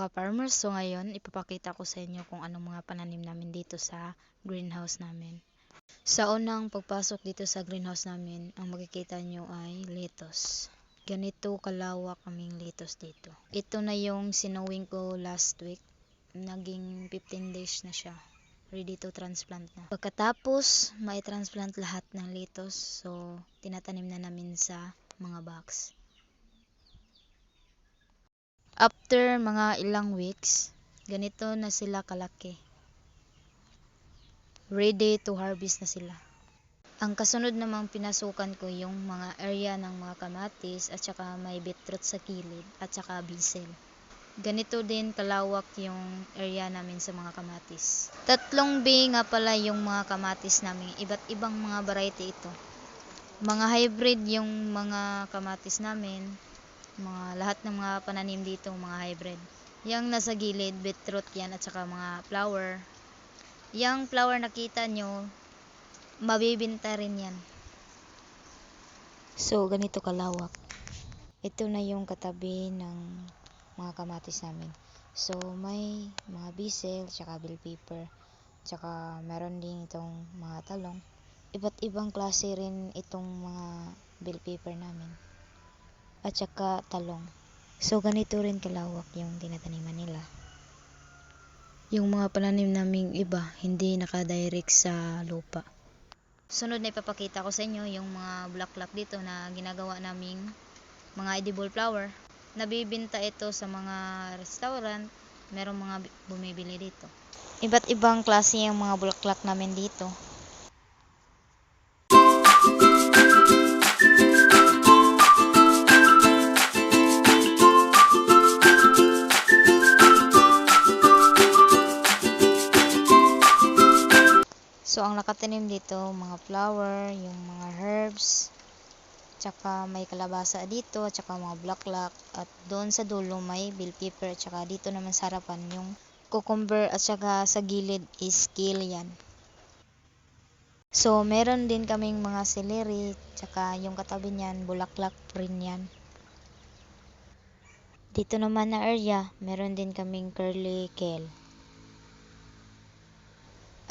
mga ka-farmers, so ngayon ipapakita ko sa inyo kung anong mga pananim namin dito sa greenhouse namin. Sa unang pagpasok dito sa greenhouse namin, ang makikita nyo ay lettuce. Ganito kalawak kaming lettuce dito. Ito na yung sinowing ko last week. Naging 15 days na siya. Ready to transplant na. Pagkatapos, mai-transplant lahat ng lettuce. So, tinatanim na namin sa mga box. After mga ilang weeks, ganito na sila kalaki. Ready to harvest na sila. Ang kasunod namang pinasukan ko yung mga area ng mga kamatis at saka may beetroot sa kilid at saka basil. Ganito din kalawak yung area namin sa mga kamatis. 3 B nga pala yung mga kamatis namin. Iba't ibang mga variety ito. Mga hybrid yung mga kamatis namin. Lahat ng mga pananim dito mga hybrid. Yang nasa gilid, beetroot yan at saka mga flower. Yang flower nakita nyo, mabibinta rin yan. So, ganito kalawak. Ito na yung katabi ng mga kamatis namin. So, may mga basil, tsaka bell pepper, tsaka meron din itong mga talong. Iba't ibang klase rin itong mga bell pepper namin. At tsaka talong. So, ganito rin kalawak yung tinataniman nila. Yung mga pananim naming iba, hindi nakadirect sa lupa. Sunod na ipapakita ko sa inyo yung mga bulaklak dito na ginagawa naming mga edible flower. Nabibinta ito sa mga restaurant. Merong mga bumibili dito. Iba't ibang klase yung mga bulaklak namin dito. So, ang nakatanim dito, mga flower, yung mga herbs, tsaka may kalabasa dito, tsaka mga bulaklak, at doon sa dulo may bell pepper, tsaka dito naman sa harapan yung cucumber, at tsaka sa gilid is kale yan. So, meron din kaming mga celery, tsaka yung katabi niyan, bulaklak rin yan. Dito naman na area, meron din kaming curly kale.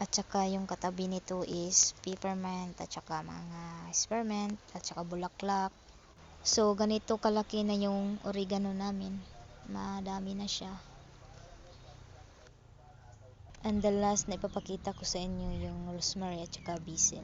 At saka yung katabi nito is peppermint at saka mga spearmint at saka bulaklak. So ganito kalaki na yung oregano namin. Madami na siya. And the last na ipapakita ko sa inyo yung rosemary at saka basil.